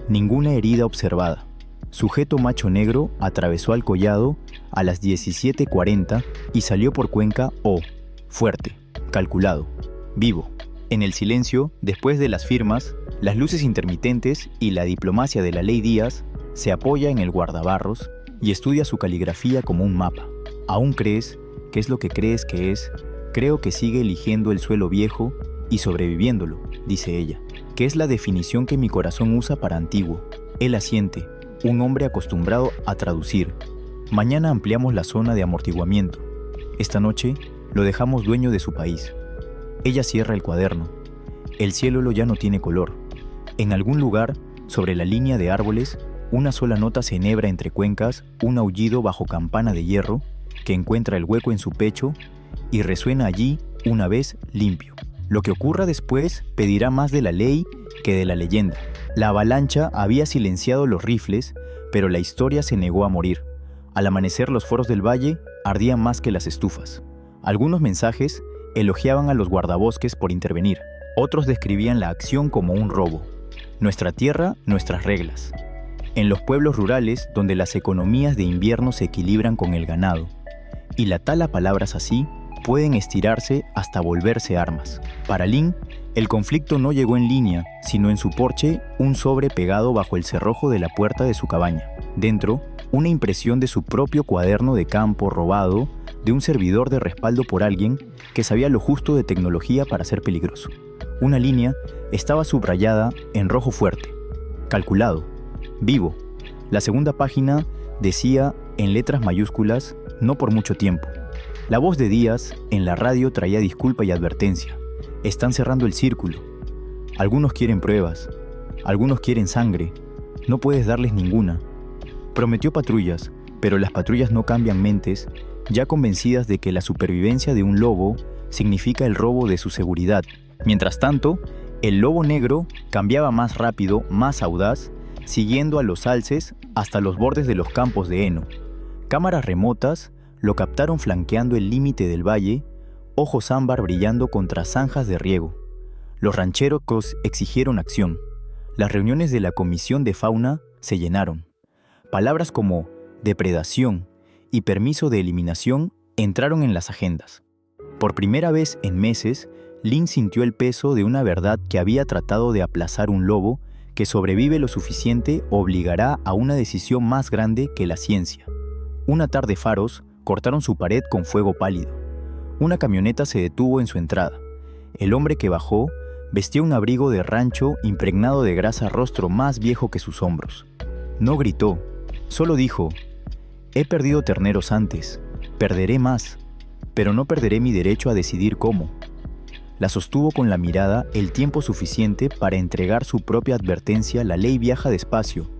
A: Ninguna herida observada. Sujeto macho negro atravesó al collado a las 17:40 y salió por cuenca O. Fuerte, calculado, vivo. En el silencio, después de las firmas, las luces intermitentes y la diplomacia de la ley Díaz, se apoya en el guardabarros y estudia su caligrafía como un mapa. ¿Aún crees? ¿Qué es lo que crees que es? Creo que sigue eligiendo el suelo viejo y sobreviviéndolo, dice ella, que es la definición que mi corazón usa para antiguo. Él asiente, un hombre acostumbrado a traducir. Mañana ampliamos la zona de amortiguamiento. Esta noche lo dejamos dueño de su país. Ella cierra el cuaderno. El cielo ya no tiene color. En algún lugar, sobre la línea de árboles, una sola nota se enhebra entre cuencas, un aullido bajo campana de hierro que encuentra el hueco en su pecho y resuena allí una vez limpio. Lo que ocurra después pedirá más de la ley que de la leyenda. La avalancha había silenciado los rifles, pero la historia se negó a morir. Al amanecer, los foros del valle ardían más que las estufas. Algunos mensajes elogiaban a los guardabosques por intervenir. Otros describían la acción como un robo. Nuestra tierra, nuestras reglas. En los pueblos rurales, donde las economías de invierno se equilibran con el ganado, y la tala palabras así pueden estirarse hasta volverse armas. Para Lin, el conflicto no llegó en línea, sino en su porche, un sobre pegado bajo el cerrojo de la puerta de su cabaña. Dentro, una impresión de su propio cuaderno de campo robado de un servidor de respaldo por alguien que sabía lo justo de tecnología para ser peligroso. Una línea estaba subrayada en rojo fuerte, calculado, vivo. La segunda página decía en letras mayúsculas, no por mucho tiempo. La voz de Díaz en la radio traía disculpa y advertencia. Están cerrando el círculo. Algunos quieren pruebas, algunos quieren sangre. No puedes darles ninguna. Prometió patrullas, pero las patrullas no cambian mentes, ya convencidas de que la supervivencia de un lobo significa el robo de su seguridad. Mientras tanto, el lobo negro cambiaba más rápido, más audaz, siguiendo a los alces hasta los bordes de los campos de heno. Cámaras remotas lo captaron flanqueando el límite del valle, ojos ámbar brillando contra zanjas de riego. Los rancheros exigieron acción. Las reuniones de la Comisión de Fauna se llenaron. Palabras como depredación y permiso de eliminación entraron en las agendas. Por primera vez en meses, Lynn sintió el peso de una verdad que había tratado de aplazar un lobo que sobrevive lo suficiente obligará a una decisión más grande que la ciencia. Una tarde faros cortaron su pared con fuego pálido. Una camioneta se detuvo en su entrada. El hombre que bajó vestía un abrigo de rancho impregnado de grasa rostro más viejo que sus hombros. No gritó, solo dijo: «He perdido terneros antes, perderé más, pero no perderé mi derecho a decidir cómo». La sostuvo con la mirada el tiempo suficiente para entregar su propia advertencia: la ley viaja despacio,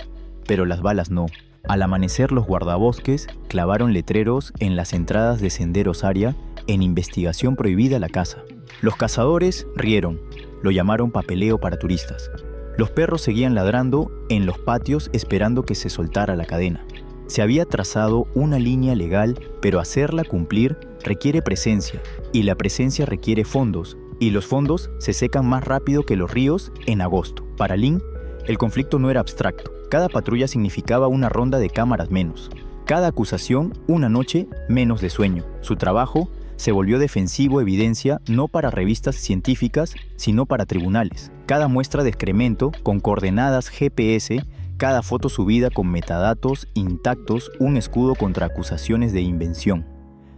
A: pero las balas no. Al amanecer los guardabosques clavaron letreros en las entradas de senderos área en investigación prohibida la caza. Los cazadores rieron, lo llamaron papeleo para turistas. Los perros seguían ladrando en los patios esperando que se soltara la cadena. Se había trazado una línea legal, pero hacerla cumplir requiere presencia, y la presencia requiere fondos, y los fondos se secan más rápido que los ríos en agosto. Para Lynn, el conflicto no era abstracto. Cada patrulla significaba una ronda de cámaras menos. Cada acusación, una noche menos de sueño. Su trabajo se volvió defensivo evidencia no para revistas científicas, sino para tribunales. Cada muestra de excremento con coordenadas GPS, cada foto subida con metadatos intactos, un escudo contra acusaciones de invención.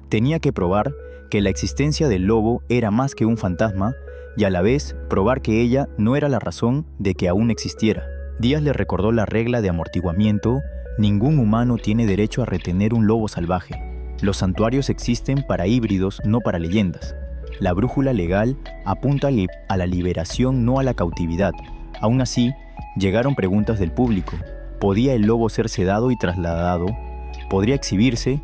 A: Tenía que probar que la existencia del lobo era más que un fantasma y a la vez probar que ella no era la razón de que aún existiera. Díaz le recordó la regla de amortiguamiento: ningún humano tiene derecho a retener un lobo salvaje. Los santuarios existen para híbridos, no para leyendas. La brújula legal apunta a la liberación, no a la cautividad. Aún así, llegaron preguntas del público. ¿Podía el lobo ser sedado y trasladado? ¿Podría exhibirse?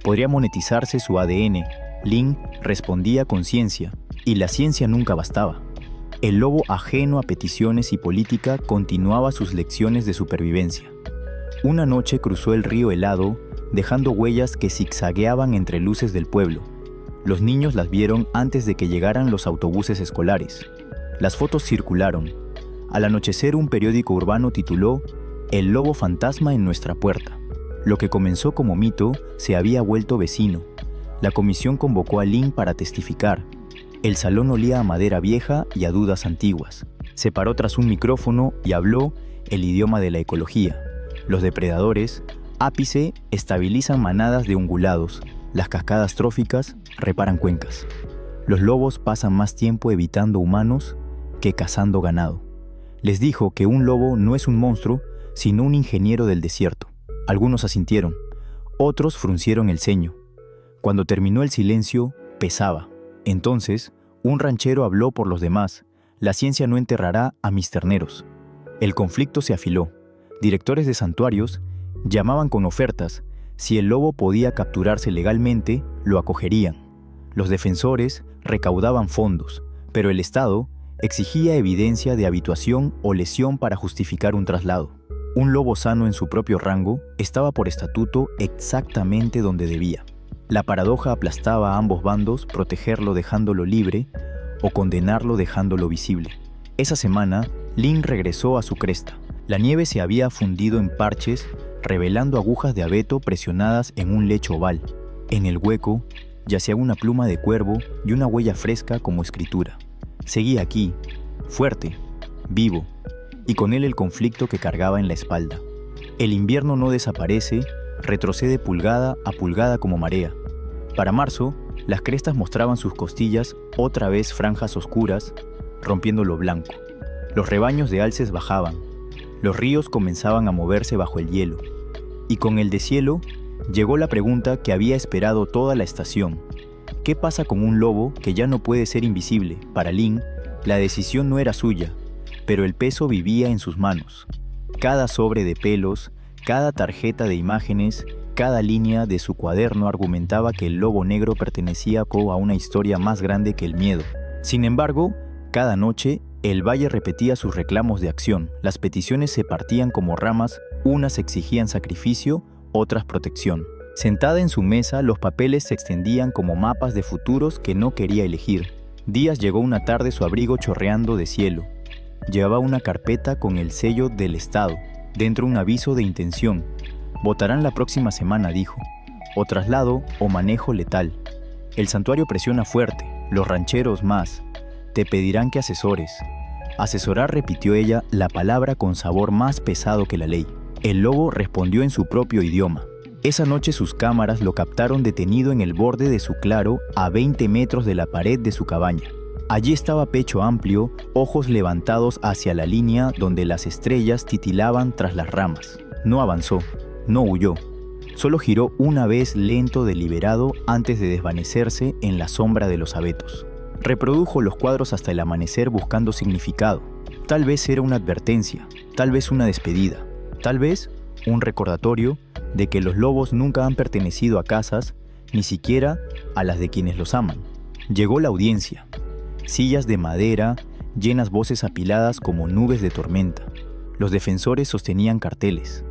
A: ¿Podría monetizarse su ADN? Lynn respondía con ciencia, y la ciencia nunca bastaba. El lobo, ajeno a peticiones y política, continuaba sus lecciones de supervivencia. Una noche cruzó el río helado, dejando huellas que zigzagueaban entre luces del pueblo. Los niños las vieron antes de que llegaran los autobuses escolares. Las fotos circularon. Al anochecer, un periódico urbano tituló «El lobo fantasma en nuestra puerta». Lo que comenzó como mito se había vuelto vecino. La comisión convocó a Lynn para testificar. El salón olía a madera vieja y a dudas antiguas. Se paró tras un micrófono y habló el idioma de la ecología. Los depredadores, ápice, estabilizan manadas de ungulados. Las cascadas tróficas reparan cuencas. Los lobos pasan más tiempo evitando humanos que cazando ganado. Les dijo que un lobo no es un monstruo, sino un ingeniero del desierto. Algunos asintieron, otros fruncieron el ceño. Cuando terminó el silencio, pesaba. Entonces, un ranchero habló por los demás: la ciencia no enterrará a mis terneros. El conflicto se afiló. Directores de santuarios llamaban con ofertas. Si el lobo podía capturarse legalmente, lo acogerían. Los defensores recaudaban fondos, pero el Estado exigía evidencia de habituación o lesión para justificar un traslado. Un lobo sano en su propio rango estaba por estatuto exactamente donde debía. La paradoja aplastaba a ambos bandos: protegerlo dejándolo libre o condenarlo dejándolo visible. Esa semana, Lynn regresó a su cresta. La nieve se había fundido en parches, revelando agujas de abeto presionadas en un lecho oval. En el hueco yacía una pluma de cuervo y una huella fresca como escritura. Seguía aquí, fuerte, vivo, y con él el conflicto que cargaba en la espalda. El invierno no desaparece, retrocede pulgada a pulgada como marea. Para marzo, las crestas mostraban sus costillas, otra vez franjas oscuras, rompiendo lo blanco. Los rebaños de alces bajaban. Los ríos comenzaban a moverse bajo el hielo. Y con el deshielo, llegó la pregunta que había esperado toda la estación. ¿Qué pasa con un lobo que ya no puede ser invisible? Para Lynn, la decisión no era suya, pero el peso vivía en sus manos. Cada sobre de pelos, cada tarjeta de imágenes, cada línea de su cuaderno argumentaba que el lobo negro pertenecía a una historia más grande que el miedo. Sin embargo, cada noche, el valle repetía sus reclamos de acción. Las peticiones se partían como ramas, unas exigían sacrificio, otras protección. Sentada en su mesa, los papeles se extendían como mapas de futuros que no quería elegir. Díaz llegó una tarde, su abrigo chorreando de cielo. Llevaba una carpeta con el sello del Estado, dentro un aviso de intención. Votarán la próxima semana, dijo. O traslado o manejo letal. El santuario presiona fuerte, los rancheros más. Te pedirán que asesores. Asesorar, repitió ella, la palabra con sabor más pesado que la ley. El lobo respondió en su propio idioma. Esa noche sus cámaras lo captaron detenido en el borde de su claro, a 20 metros de la pared de su cabaña. Allí estaba pecho amplio, ojos levantados hacia la línea donde las estrellas titilaban tras las ramas. No avanzó, no huyó. Solo giró una vez lento, deliberado, antes de desvanecerse en la sombra de los abetos. Reprodujo los cuadros hasta el amanecer buscando significado. Tal vez era una advertencia, tal vez una despedida, tal vez un recordatorio de que los lobos nunca han pertenecido a casas, ni siquiera a las de quienes los aman. Llegó la audiencia. Sillas de madera, llenas voces apiladas como nubes de tormenta. Los defensores sostenían carteles.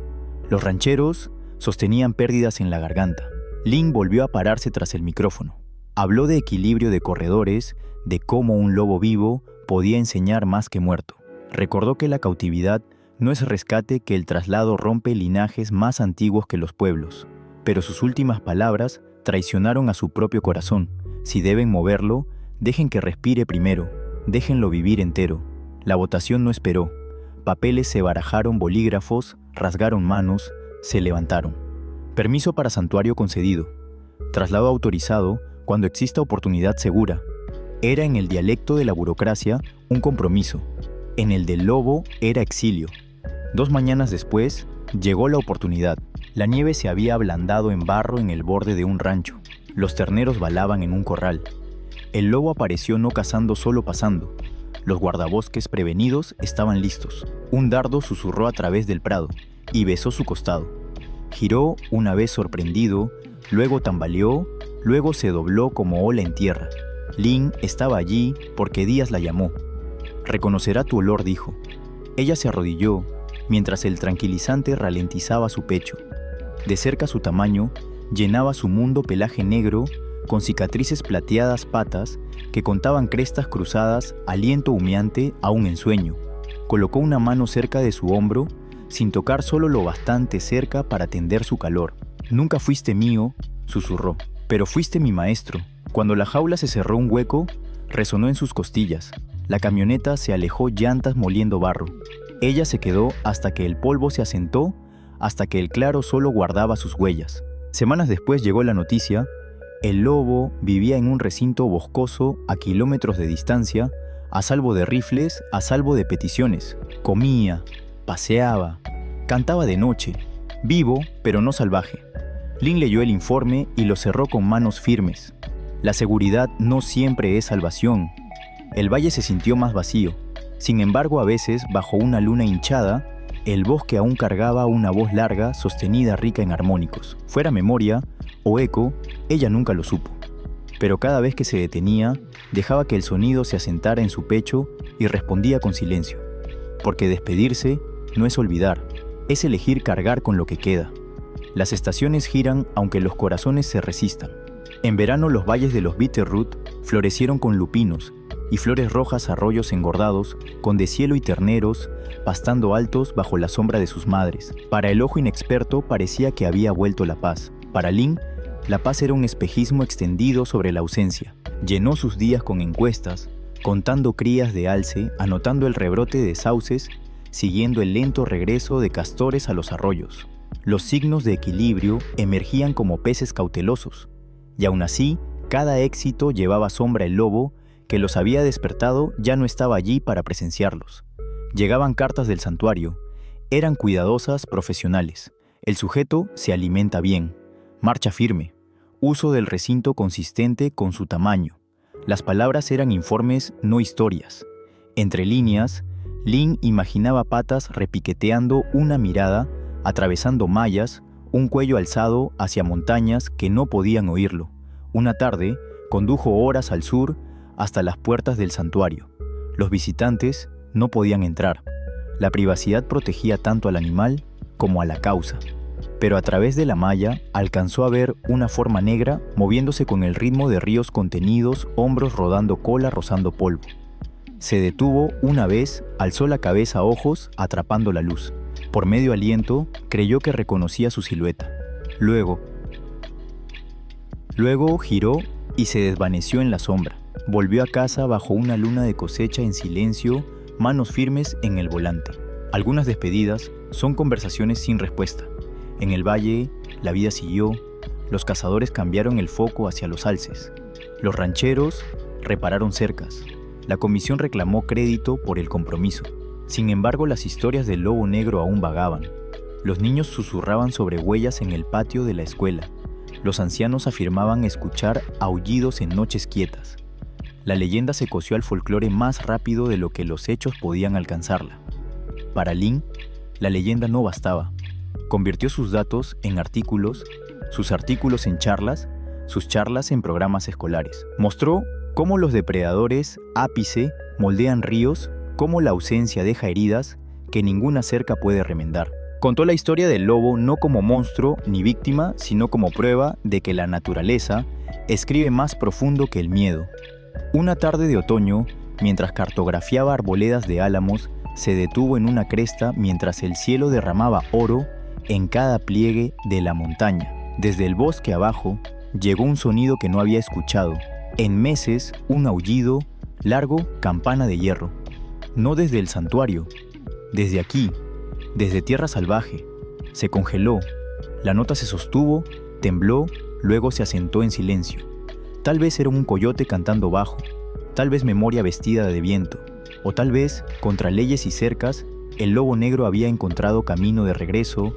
A: Los rancheros sostenían pérdidas en la garganta. Lynn volvió a pararse tras el micrófono. Habló de equilibrio de corredores, de cómo un lobo vivo podía enseñar más que muerto. Recordó que la cautividad no es rescate, que el traslado rompe linajes más antiguos que los pueblos. Pero sus últimas palabras traicionaron a su propio corazón. Si deben moverlo, dejen que respire primero, déjenlo vivir entero. La votación no esperó. Papeles se barajaron, bolígrafos, rasgaron manos, se levantaron. Permiso para santuario concedido. Traslado autorizado cuando exista oportunidad segura. Era en el dialecto de la burocracia un compromiso. En el del lobo era exilio. 2 mañanas después, llegó la oportunidad. La nieve se había ablandado en barro en el borde de un rancho. Los terneros balaban en un corral. El lobo apareció no cazando, solo pasando. Los guardabosques prevenidos estaban listos. Un dardo susurró a través del prado y besó su costado. Giró una vez sorprendido, luego tambaleó, luego se dobló como ola en tierra. Lynn estaba allí porque Díaz la llamó. Reconocerá tu olor, dijo. Ella se arrodilló, mientras el tranquilizante ralentizaba su pecho. De cerca su tamaño llenaba su mundo, pelaje negro, con cicatrices plateadas, patas que contaban crestas cruzadas, aliento humeante aún en sueño. Colocó una mano cerca de su hombro, sin tocar, solo lo bastante cerca para tender su calor. Nunca fuiste mío, susurró, pero fuiste mi maestro. Cuando la jaula se cerró, un hueco resonó en sus costillas. La camioneta se alejó, llantas moliendo barro. Ella se quedó hasta que el polvo se asentó, hasta que el claro solo guardaba sus huellas. Semanas después llegó la noticia. El lobo vivía en un recinto boscoso a kilómetros de distancia, a salvo de rifles, a salvo de peticiones. Comía, paseaba, cantaba de noche, vivo pero no salvaje. Lynn leyó el informe y lo cerró con manos firmes. La seguridad no siempre es salvación. El valle se sintió más vacío. Sin embargo, a veces, bajo una luna hinchada, el bosque aún cargaba una voz larga, sostenida, rica en armónicos. Fuera memoria o eco, ella nunca lo supo. Pero cada vez que se detenía, dejaba que el sonido se asentara en su pecho y respondía con silencio. Porque despedirse no es olvidar, es elegir cargar con lo que queda. Las estaciones giran aunque los corazones se resistan. En verano los valles de los Bitterroot florecieron con lupinos y flores rojas, arroyos engordados, con deshielo y terneros, pastando altos bajo la sombra de sus madres. Para el ojo inexperto parecía que había vuelto la paz. Para Lynn, la paz era un espejismo extendido sobre la ausencia. Llenó sus días con encuestas, contando crías de alce, anotando el rebrote de sauces, siguiendo el lento regreso de castores a los arroyos. Los signos de equilibrio emergían como peces cautelosos, y aún así, cada éxito llevaba sombra. El lobo que los había despertado ya no estaba allí para presenciarlos. Llegaban cartas del santuario. Eran cuidadosas, profesionales. El sujeto se alimenta bien. Marcha firme. Uso del recinto consistente con su tamaño. Las palabras eran informes, no historias. Entre líneas, Lynn imaginaba patas repiqueteando, una mirada, atravesando mallas, un cuello alzado hacia montañas que no podían oírlo. Una tarde, condujo horas al sur, hasta las puertas del santuario. Los visitantes no podían entrar. La privacidad protegía tanto al animal como a la causa. pero a través de la malla alcanzó a ver una forma negra moviéndose con el ritmo de ríos contenidos, hombros rodando, cola rozando polvo. Se detuvo una vez, alzó la cabeza a ojos, atrapando la luz. Por medio aliento, creyó que reconocía su silueta. Luego giró y se desvaneció en la sombra. Volvió a casa bajo una luna de cosecha en silencio, manos firmes en el volante. Algunas despedidas son conversaciones sin respuesta. En el valle, la vida siguió. Los cazadores cambiaron el foco hacia los alces. Los rancheros repararon cercas. La comisión reclamó crédito por el compromiso. Sin embargo, las historias del lobo negro aún vagaban. Los niños susurraban sobre huellas en el patio de la escuela. Los ancianos afirmaban escuchar aullidos en noches quietas. La leyenda se cosió al folclore más rápido de lo que los hechos podían alcanzarla. Para Lin, la leyenda no bastaba. Convirtió sus datos en artículos, sus artículos en charlas, sus charlas en programas escolares. Mostró cómo los depredadores ápice moldean ríos, cómo la ausencia deja heridas que ninguna cerca puede remendar. Contó la historia del lobo no como monstruo ni víctima, sino como prueba de que la naturaleza escribe más profundo que el miedo. Una tarde de otoño, mientras cartografiaba arboledas de álamos, se detuvo en una cresta mientras el cielo derramaba oro en cada pliegue de la montaña. Desde el bosque abajo llegó un sonido que no había escuchado. En meses, un aullido, largo, campana de hierro. No desde el santuario, desde aquí, desde tierra salvaje. Se congeló, la nota se sostuvo, tembló, luego se asentó en silencio. Tal vez era un coyote cantando bajo, tal vez memoria vestida de viento, o tal vez, contra leyes y cercas, el lobo negro había encontrado camino de regreso,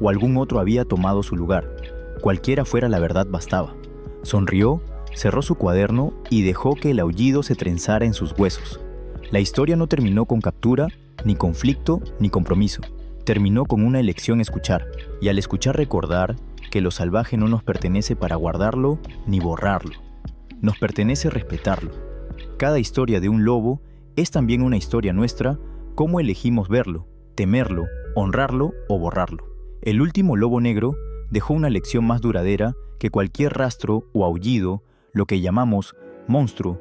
A: o algún otro había tomado su lugar. Cualquiera fuera la verdad bastaba. Sonrió, cerró su cuaderno y dejó que el aullido se trenzara en sus huesos. La historia no terminó con captura, ni conflicto, ni compromiso. Terminó con una elección: escuchar. Y al escuchar, recordar que lo salvaje no nos pertenece para guardarlo ni borrarlo. Nos pertenece respetarlo. Cada historia de un lobo es también una historia nuestra, cómo elegimos verlo, temerlo, honrarlo o borrarlo. El último lobo negro dejó una lección más duradera que cualquier rastro o aullido. Lo que llamamos monstruo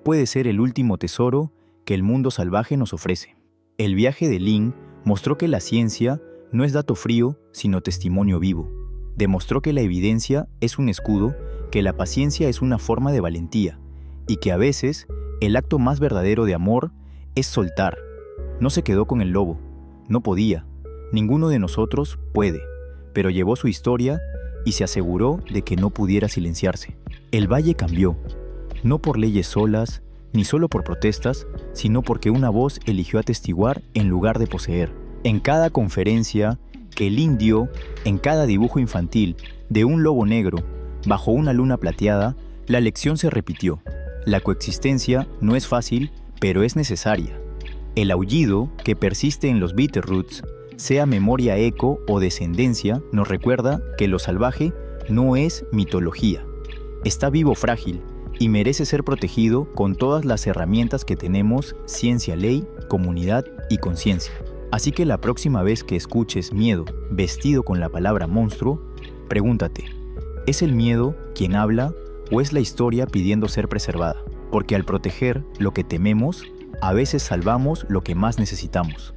A: puede ser el último tesoro que el mundo salvaje nos ofrece. El viaje de Lin mostró que la ciencia no es dato frío, sino testimonio vivo. Demostró que la evidencia es un escudo, que la paciencia es una forma de valentía, y que a veces el acto más verdadero de amor es soltar. No se quedó con el lobo, no podía. Ninguno de nosotros puede, pero llevó su historia y se aseguró de que no pudiera silenciarse. El valle cambió, no por leyes solas, ni solo por protestas, sino porque una voz eligió atestiguar en lugar de poseer. En cada conferencia que Lin dio, en cada dibujo infantil de un lobo negro bajo una luna plateada, la lección se repitió. La coexistencia no es fácil, pero es necesaria. El aullido que persiste en los Bitterroots, sea memoria, eco o descendencia, nos recuerda que lo salvaje no es mitología. Está vivo, frágil, y merece ser protegido con todas las herramientas que tenemos: ciencia, ley, comunidad y conciencia. Así que la próxima vez que escuches miedo vestido con la palabra monstruo, pregúntate: ¿es el miedo quien habla o es la historia pidiendo ser preservada? Porque al proteger lo que tememos, a veces salvamos lo que más necesitamos.